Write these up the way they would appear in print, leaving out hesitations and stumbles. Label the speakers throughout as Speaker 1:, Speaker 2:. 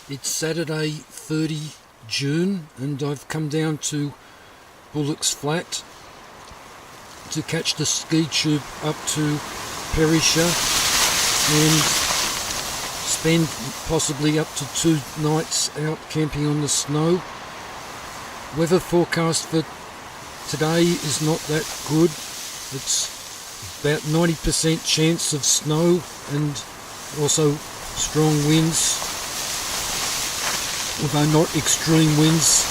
Speaker 1: It's Saturday 30 June and I've come down to Bullocks Flat to catch the ski tube up to Perisher and spend possibly up to 2 nights out camping on the snow. Weather forecast for today is not that good. It's about 90% chance of snow and also strong winds, although not extreme winds.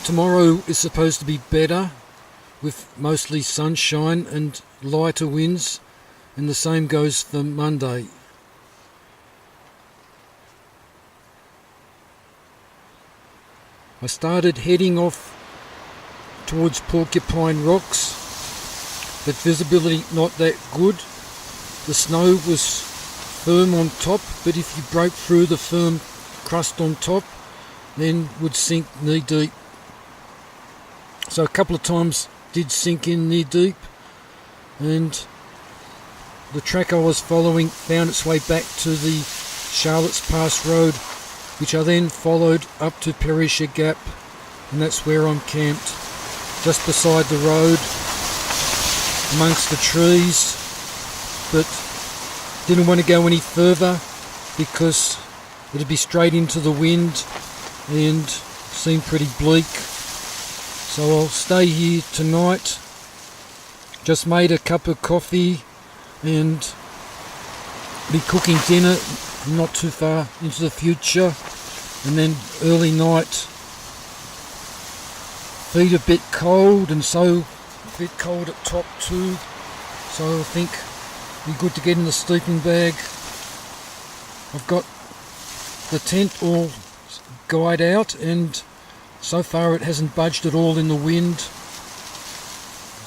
Speaker 1: Tomorrow is supposed to be better with mostly sunshine and lighter winds, and the same goes for Monday. I started heading off towards Porcupine Rocks, but visibility not that good. The snow was firm on top, but if you broke through the firm crust on top, then would sink knee deep. So a couple of times did sink in knee deep, and the track I was following found its way back to the Charlottes Pass Road, which I then followed up to Perisher Gap, and that's where I'm camped, just beside the road, amongst the trees, but didn't want to go any further because it'd be straight into the wind and seemed pretty bleak. So I'll stay here tonight. Just made a cup of coffee and be cooking dinner not too far into the future, and then early night. Feet a bit cold, and so a bit cold at top too, so I think it'd be good to get in the sleeping bag. I've got the tent all guyed out, and so far it hasn't budged at all in the wind,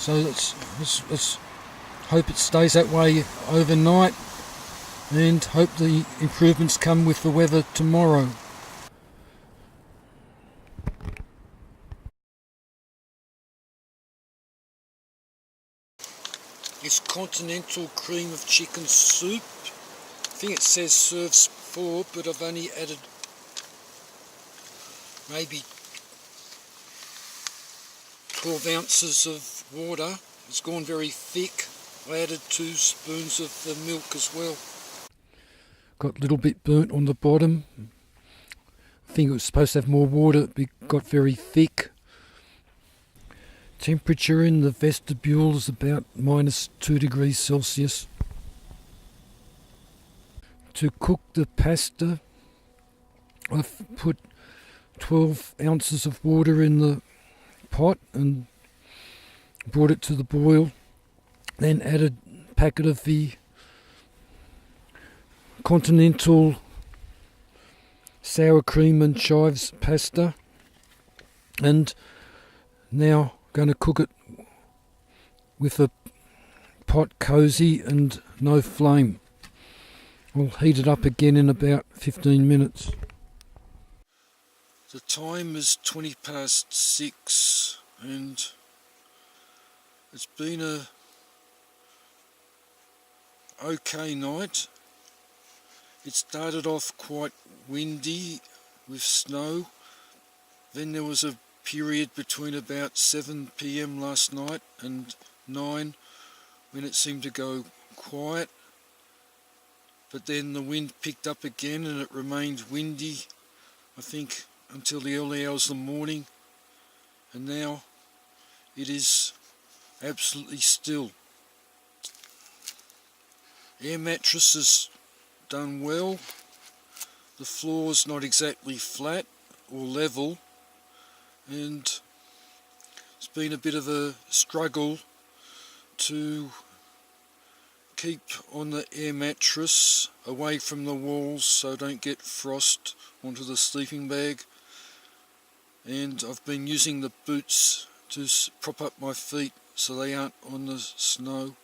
Speaker 1: so let's hope it stays that way overnight, and hope the improvements come with the weather tomorrow. It's continental cream of chicken soup. I think it says serves 4, but I've only added maybe 12 ounces of water. It's gone very thick. I added 2 spoons of the milk as well. Got a little bit burnt on the bottom. I think it was supposed to have more water. It got very thick. Temperature in the vestibule is about -2 degrees Celsius. To cook the pasta, I've put 12 ounces of water in the pot and brought it to the boil. Then added a packet of the continental sour cream and chives pasta, and now going to cook it with the pot cosy and no flame. I'll heat it up again in about 15 minutes. The time is 6:20, and it's been a okay night. It started off quite windy with snow, then there was a period between about 7 p.m. last night and 9 when it seemed to go quiet, but then the wind picked up again and it remained windy, I think, until the early hours of the morning, and now it is absolutely still. Air mattress has done well. The floor's not exactly flat or level, and it's been a bit of a struggle to keep on the air mattress away from the walls so I don't get frost onto the sleeping bag, and I've been using the boots to prop up my feet so they aren't on the snow.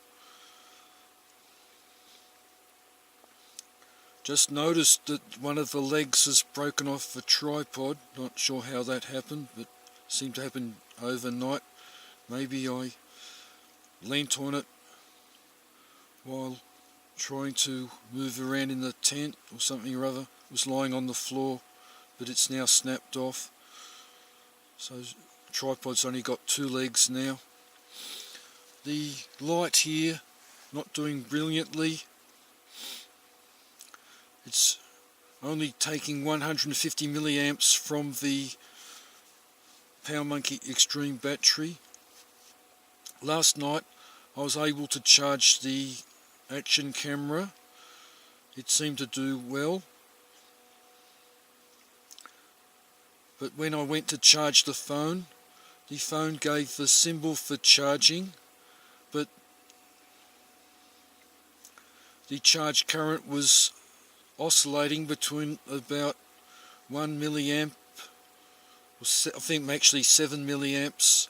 Speaker 1: Just noticed that one of the legs has broken off the tripod. Not sure how that happened, but seemed to happen overnight. Maybe I leant on it while trying to move around in the tent or something or other. It was lying on the floor, but it's now snapped off. So the tripod's only got 2 legs now. The light here, not doing brilliantly. It's only taking 150 milliamps from the PowerMonkey Extreme battery. Last night I was able to charge the action camera. It seemed to do well. But when I went to charge the phone gave the symbol for charging, but the charge current was oscillating between about 1 milliamp, I think actually 7 milliamps,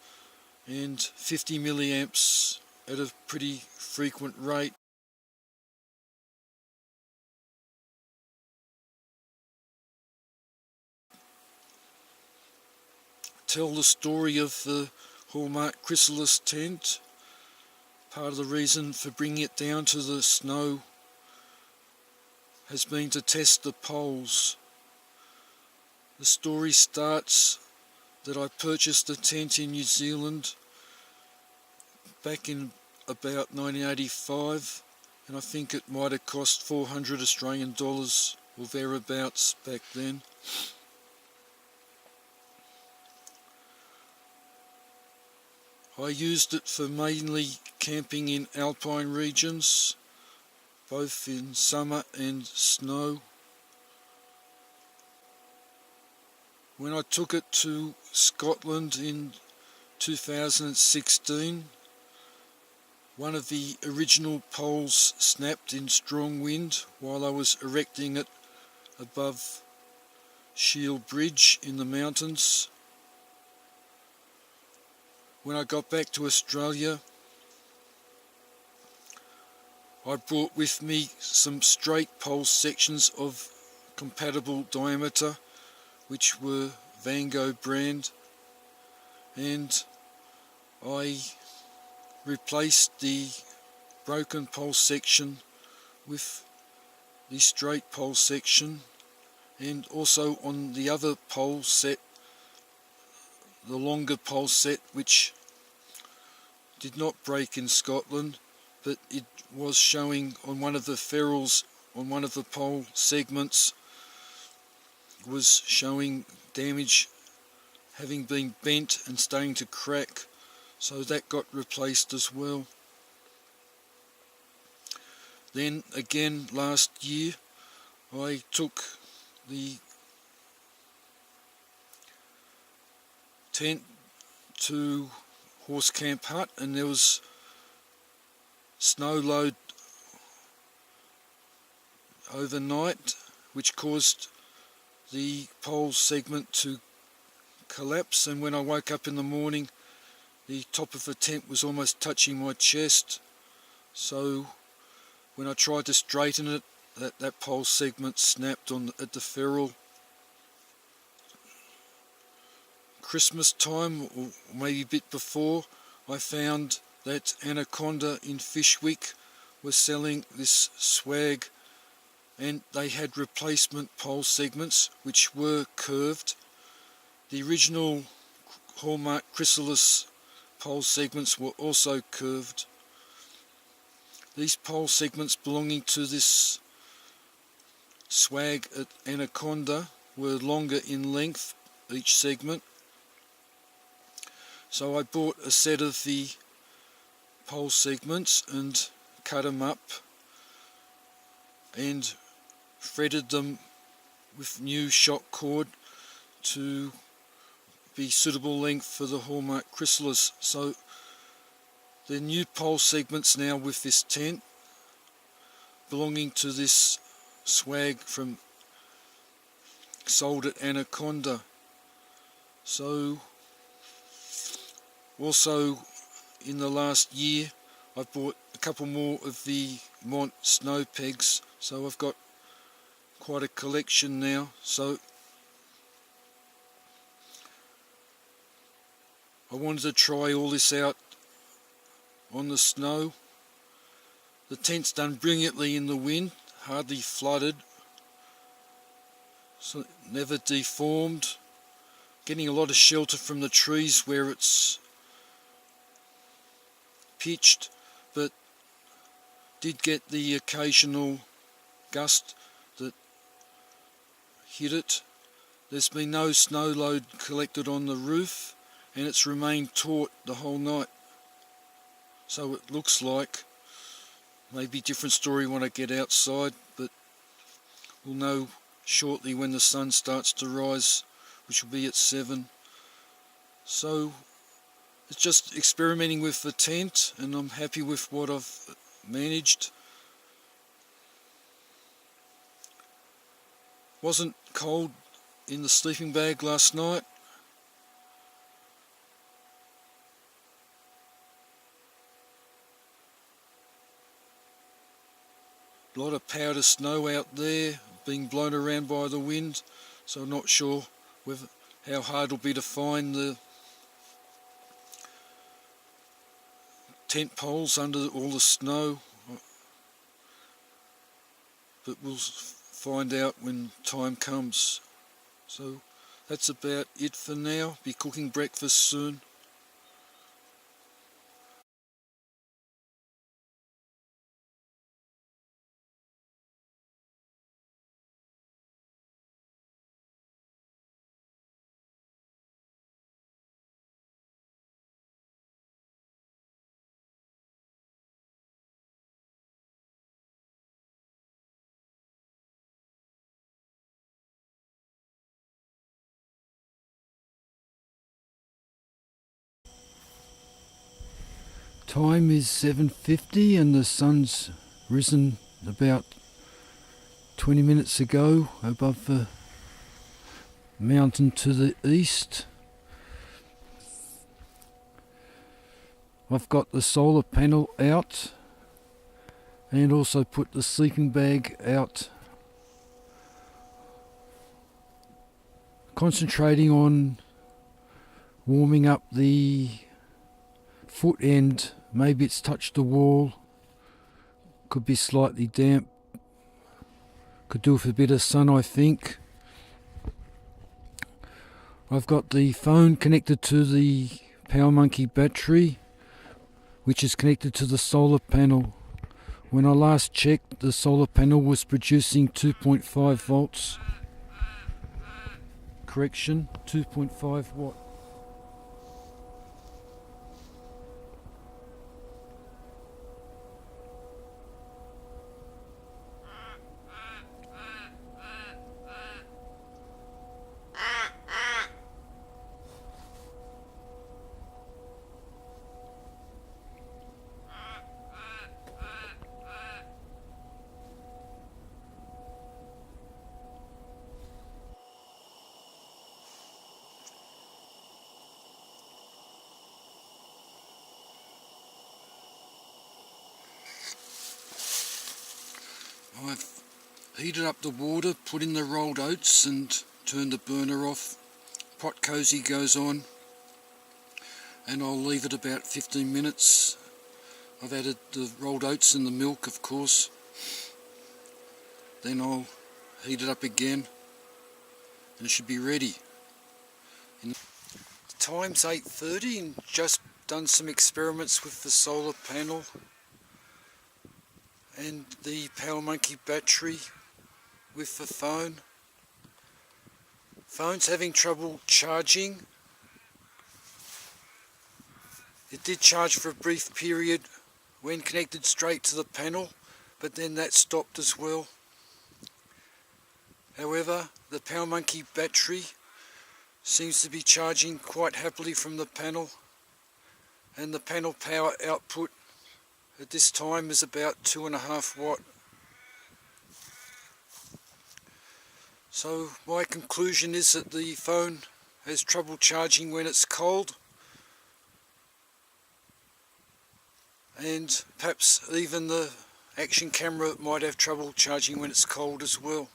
Speaker 1: and 50 milliamps at a pretty frequent rate. Tell the story of the Hallmark Chrysalis tent. Part of the reason for bringing it down to the snow has been to test the poles. The story starts that I purchased a tent in New Zealand back in about 1985, and I think it might have cost 400 Australian dollars or thereabouts back then. I used it for mainly camping in alpine regions, both in summer and snow. When I took it to Scotland in 2016, one of the original poles snapped in strong wind while I was erecting it above Shield Bridge in the mountains. When I got back to Australia, I brought with me some straight pole sections of compatible diameter, which were Vango brand, and I replaced the broken pole section with the straight pole section, and also on the other pole set, the longer pole set, which did not break in Scotland, but it was showing on one of the ferrules, on one of the pole segments, was showing damage, having been bent and starting to crack, so that got replaced as well. Then again last year I took the tent to Horse Camp Hut, and there was snow load overnight, which caused the pole segment to collapse, and when I woke up in the morning the top of the tent was almost touching my chest. So when I tried to straighten it, that pole segment snapped at the ferrule. Christmas time, or maybe a bit before, I found that Anaconda in Fishwick was selling this swag, and they had replacement pole segments which were curved. The original Hallmark Chrysalis pole segments were also curved. These pole segments belonging to this swag at Anaconda were longer in length, each segment. So I bought a set of the pole segments and cut them up and threaded them with new shock cord to be suitable length for the Hallmark Chrysalis. So the new pole segments now with this tent belonging to this swag from sold at Anaconda. So also in the last year I bought a couple more of the Mont snow pegs, so I've got quite a collection now. So I wanted to try all this out on the snow. The tent's done brilliantly in the wind, hardly flooded, so never deformed, getting a lot of shelter from the trees where it's pitched, but did get the occasional gust that hit it. There's been no snow load collected on the roof, and it's remained taut the whole night. So it looks like, maybe different story when I get outside, but we'll know shortly when the sun starts to rise, which will be at 7. So it's just experimenting with the tent, and I'm happy with what I've managed. Wasn't cold in the sleeping bag last night. A lot of powder snow out there being blown around by the wind, so I'm not sure how hard it'll be to find the tent poles under all the snow, but we'll find out when time comes. So that's about it for now. Be cooking breakfast soon. Time is 7:50 and the sun's risen about 20 minutes ago above the mountain to the east. I've got the solar panel out and also put the sleeping bag out, concentrating on warming up the foot end. Maybe it's touched the wall, could be slightly damp, could do with a bit of sun, I think. I've got the phone connected to the PowerMonkey battery, which is connected to the solar panel. When I last checked, the solar panel was producing 2.5 volts. Correction, 2.5 watt. I've heated up the water, put in the rolled oats and turned the burner off. Pot cozy goes on and I'll leave it about 15 minutes. I've added the rolled oats and the milk, of course. Then I'll heat it up again and it should be ready. Time's 8:30 and just done some experiments with the solar panel and the PowerMonkey battery with the phone. Phone's having trouble charging. It did charge for a brief period when connected straight to the panel, but then that stopped as well. However, the PowerMonkey battery seems to be charging quite happily from the panel, and the panel power output at this time is about 2.5 watt. So my conclusion is that the phone has trouble charging when it's cold, and perhaps even the action camera might have trouble charging when it's cold as well.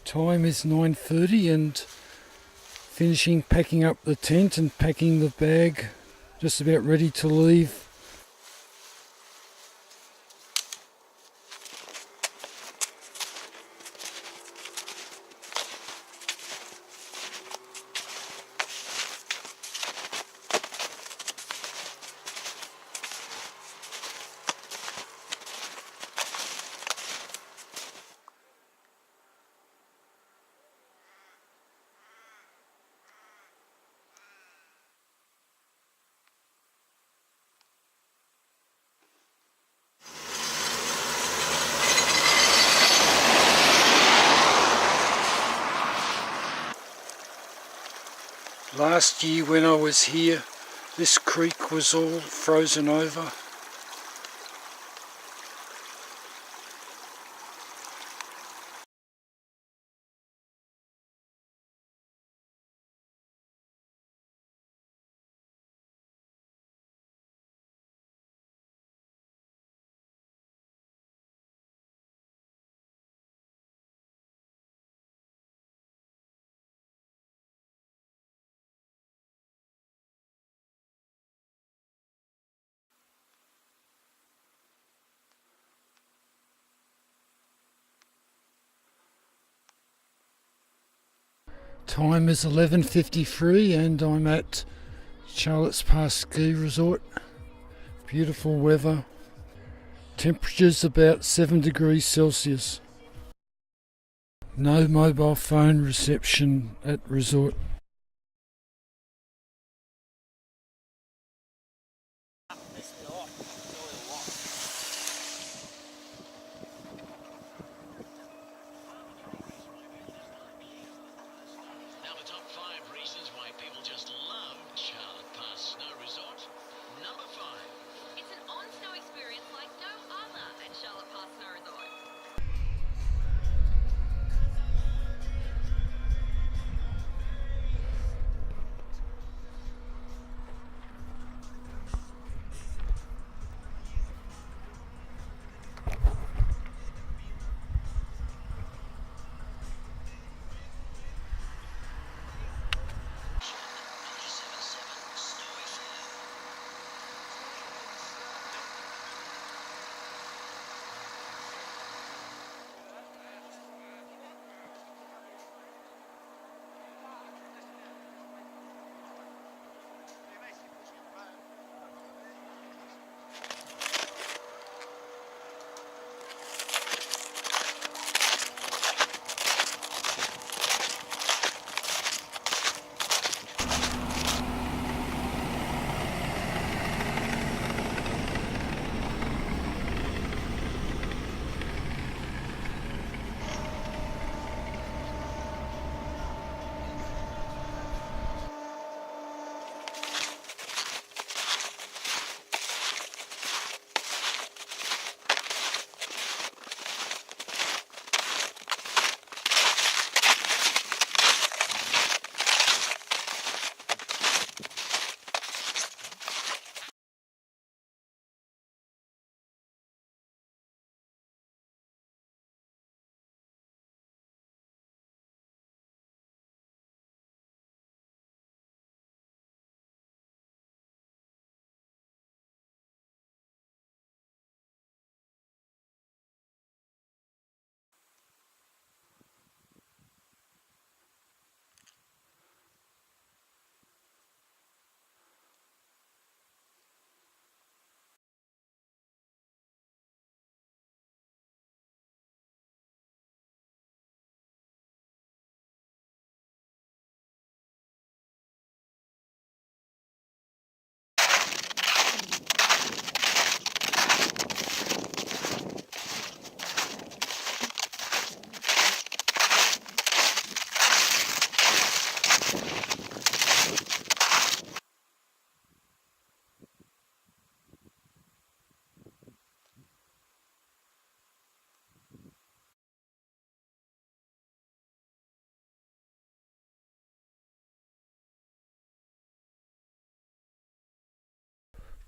Speaker 1: Time is 9:30 and finishing packing up the tent and packing the bag, just about ready to leave. Last year when I was here, this creek was all frozen over. Time is 11:53 and I'm at Charlotte's Pass Ski Resort. Beautiful weather. Temperatures about 7 degrees Celsius. No mobile phone reception at resort.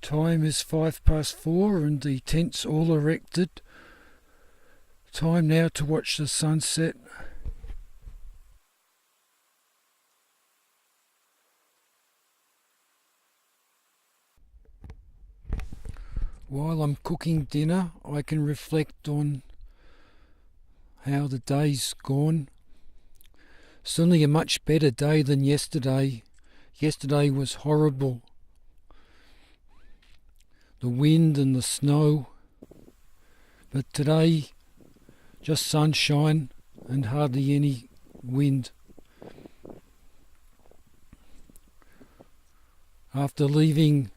Speaker 1: Time is 4:05 and the tent's all erected. Time now to watch the sunset. While I'm cooking dinner, I can reflect on how the day's gone. Certainly a much better day than yesterday. Yesterday was horrible. The wind and the snow. But today, just sunshine and hardly any wind. After leaving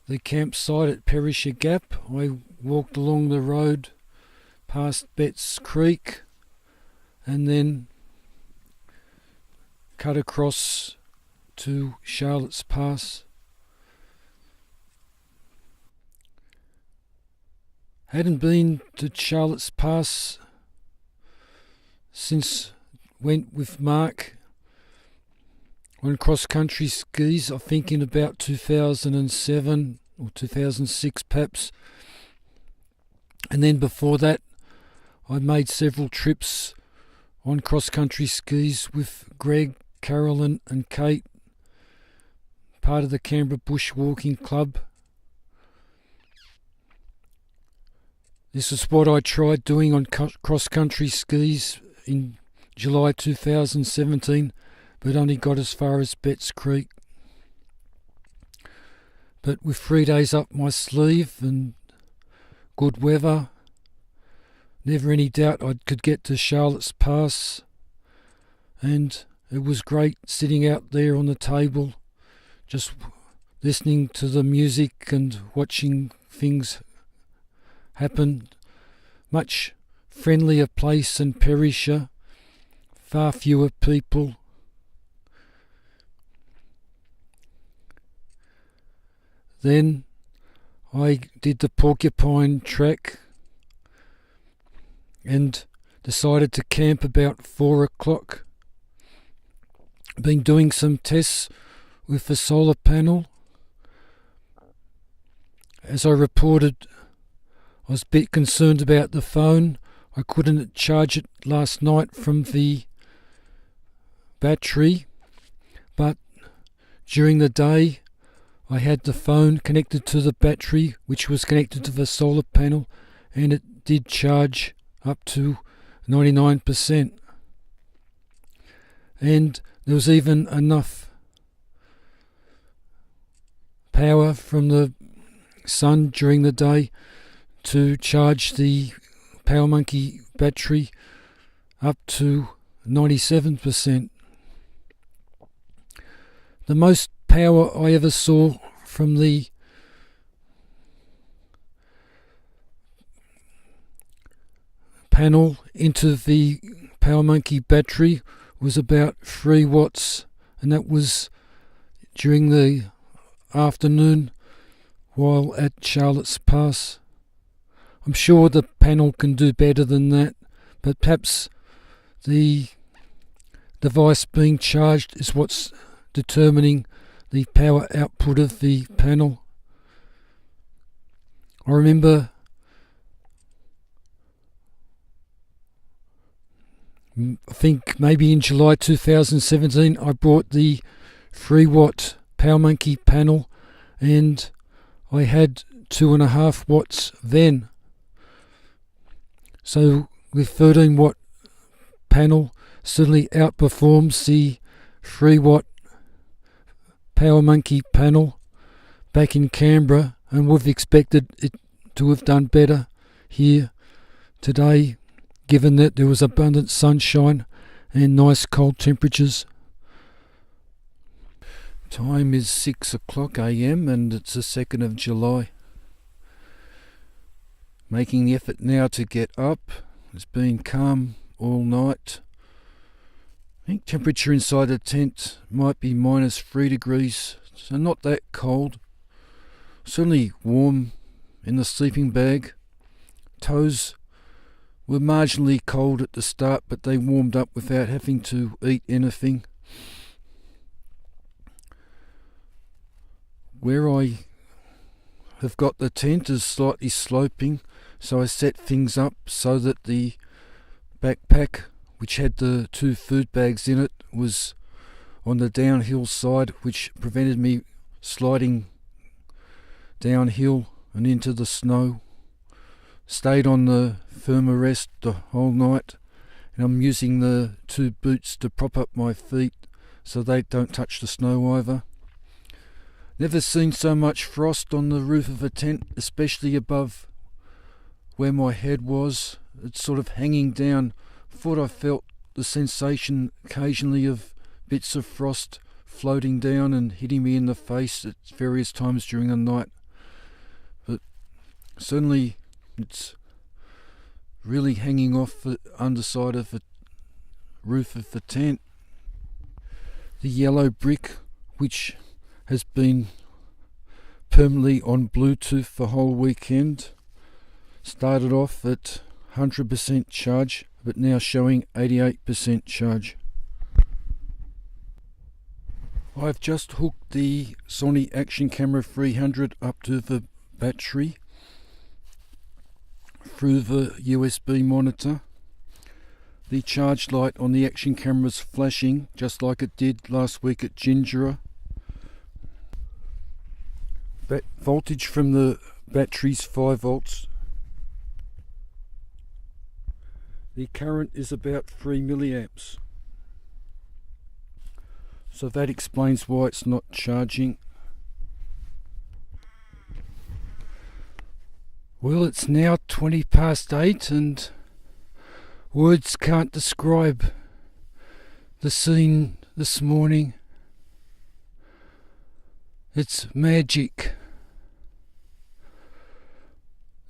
Speaker 1: the campsite at Perisher Gap, I walked along the road past Betts Creek and then cut across to Charlotte's Pass. Hadn't been to Charlotte's Pass since went with Mark on cross-country skis, I think in about 2007 or 2006 perhaps. And then before that, I made several trips on cross-country skis with Greg, Carolyn and Kate, part of the Canberra Bushwalking Club. This is what I tried doing on cross-country skis in July 2017, but only got as far as Betts Creek. But with 3 days up my sleeve and good weather, never any doubt I could get to Charlotte's Pass, and it was great sitting out there on the table, just listening to the music and watching things happen. Much friendlier place than Perisher, far fewer people. Then I did the Porcupine Trek and decided to camp about 4 o'clock. Been doing some tests with the solar panel. As I reported, I was a bit concerned about the phone. I couldn't charge it last night from the battery, but during the day I had the phone connected to the battery, which was connected to the solar panel, and it did charge up to 99%. And there was even enough power from the sun during the day to charge the PowerMonkey battery up to 97%. The most power I ever saw from the panel into the PowerMonkey battery was about 3 watts, and that was during the afternoon while at Charlotte's Pass. I'm sure the panel can do better than that, but perhaps the device being charged is what's determining the power output of the panel. I remember I think maybe in July 2017 I brought the 3 watt PowerMonkey panel, and I had 2.5 watts then. So the 13 watt panel certainly outperforms the 3 watt PowerMonkey panel back in Canberra, and we've expected it to have done better here today, given that there was abundant sunshine and nice cold temperatures. Time is 6 o'clock AM and it's the 2nd of July. Making the effort now to get up. It's been calm all night. I think temperature inside the tent might be -3 degrees, so not that cold. Certainly warm in the sleeping bag. Toes were marginally cold at the start, but they warmed up without having to eat anything. Where I have got the tent is slightly sloping, so I set things up so that the backpack, which had the 2 food bags in it, was on the downhill side, which prevented me sliding downhill and into the snow. Stayed on the firmer rest the whole night, and I'm using the 2 boots to prop up my feet so they don't touch the snow either. Never seen so much frost on the roof of a tent, especially above where my head was. It's sort of hanging down. Thought I felt the sensation occasionally of bits of frost floating down and hitting me in the face at various times during the night. But certainly it's really hanging off the underside of the roof of the tent. The yellow brick, which has been permanently on Bluetooth the whole weekend, started off at 100% charge, but now showing 88% charge. I've just hooked the Sony Action Camera 300 up to the battery through the USB monitor. The charge light on the Action camera is flashing just like it did last week at Gingera. Voltage from the battery's 5 volts. The current is about 3 milliamps. So that explains why it's not charging. Well, it's now 20 past 8 and words can't describe the scene this morning. It's magic.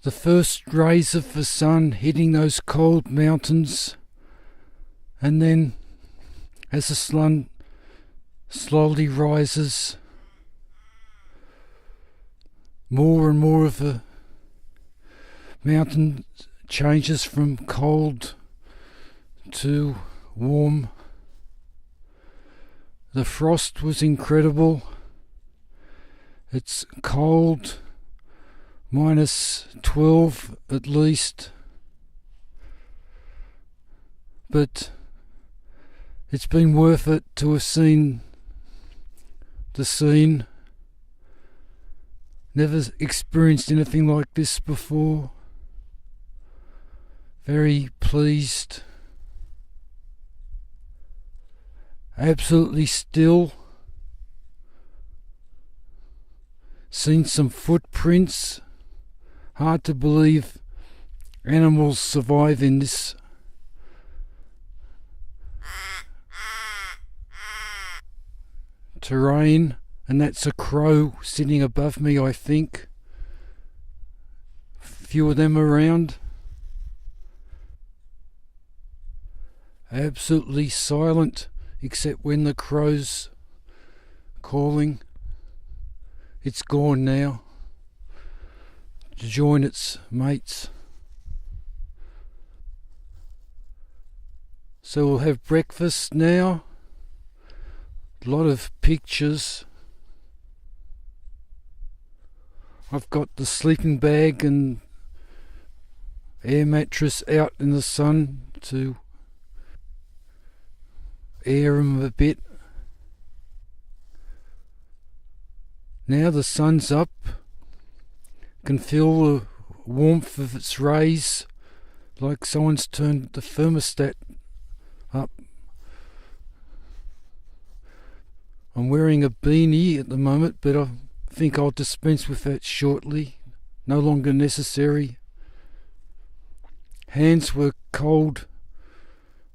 Speaker 1: The first rays of the sun hitting those cold mountains, and then as the sun slowly rises, more and more of the mountain changes from cold to warm. The frost was incredible. It's cold, -12 at least, but it's been worth it to have seen the scene. Never experienced anything like this before. Very pleased. Absolutely still. Seen some footprints. Hard to believe animals survive in this terrain, and that's a crow sitting above me, I think. Few of them around. Absolutely silent except when the crow's calling. It's gone now to join its mates. So we'll have breakfast now. A lot of pictures. I've got the sleeping bag and air mattress out in the sun to air them a bit. Now the sun's up. Can feel the warmth of its rays, like someone's turned the thermostat up. I'm wearing a beanie at the moment, but I think I'll dispense with that shortly. No longer necessary. Hands were cold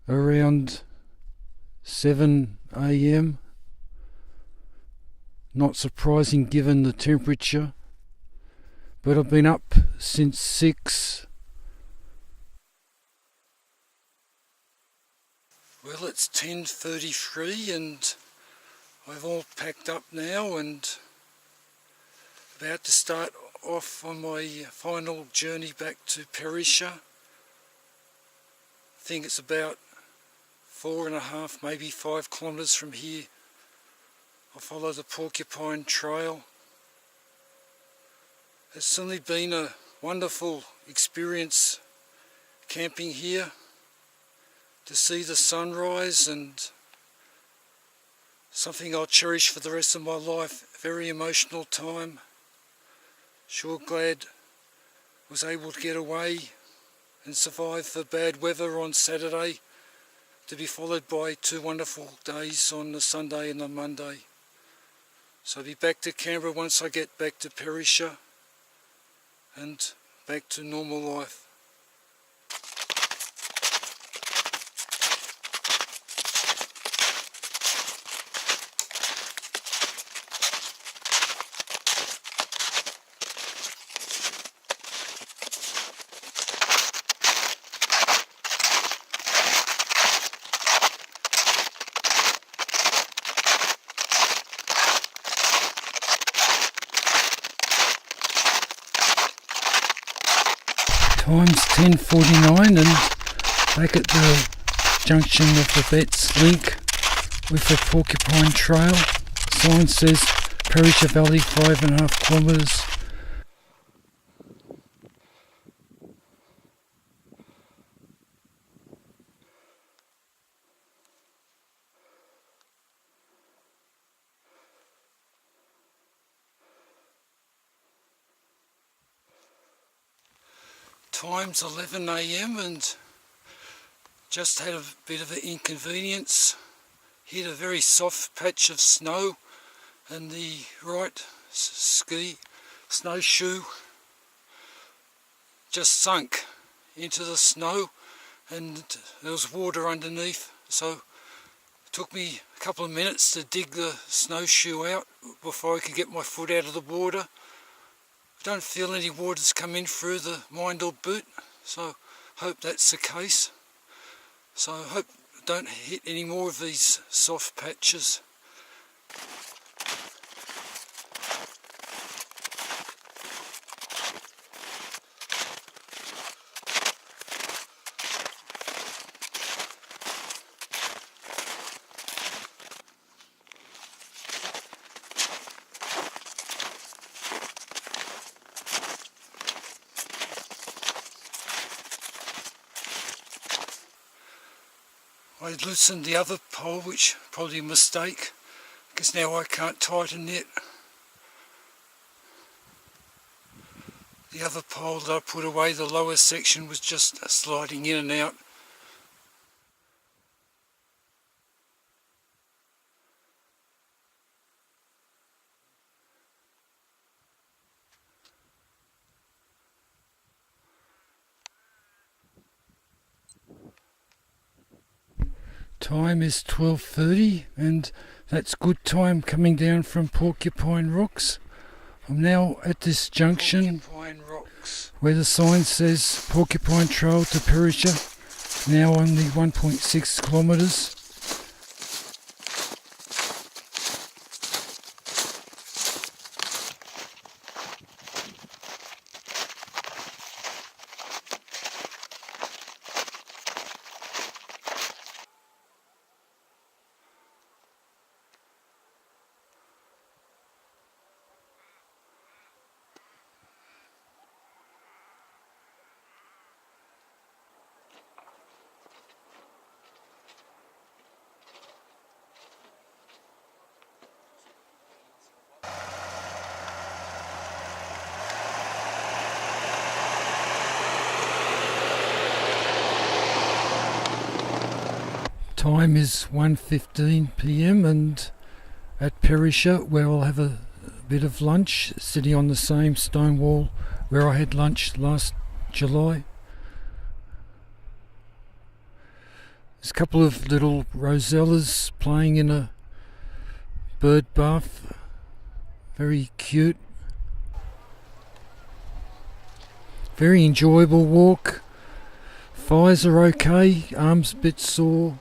Speaker 1: around 7 a.m. Not surprising given the temperature, but I've been up since 6. Well, it's 10:33 and I've all packed up now and about to start off on my final journey back to Perisher. I think it's about 4.5, maybe 5 kilometres from here. I'll follow the Porcupine Trail. It's certainly been a wonderful experience camping here, to see the sunrise, and something I'll cherish for the rest of my life. Very emotional time. Sure glad was able to get away and survive the bad weather on Saturday, to be followed by 2 wonderful days on the Sunday and the Monday. So I'll be back to Canberra once I get back to Perisher and back to normal life. Time's 10:49 and back at the junction of the Betts Link with the Porcupine Trail. Sign says Perisher Valley 5.5 kilometres. Time's 11 AM and just had a bit of an inconvenience. Hit a very soft patch of snow and the right snowshoe just sunk into the snow and there was water underneath, so it took me a couple of minutes to dig the snowshoe out before I could get my foot out of the water. I don't feel any water's come in through the Mindell boot, so hope that's the case. So I hope I don't hit any more of these soft patches. I loosened the other pole, which probably a mistake, because now I can't tighten it. The other pole that I put away, the lower section, was just sliding in and out. Time is 12:30 and that's good time coming down from Porcupine Rocks. I'm now at this junction where the sign says Porcupine Trail to Perisher, now only 1.6 kilometres. Time is 1:15 PM and at Perisher, where I'll have a bit of lunch, sitting on the same stone wall where I had lunch last July. There's a couple of little rosellas playing in a bird bath, very cute. Very enjoyable walk. Thighs are okay, arms a bit sore.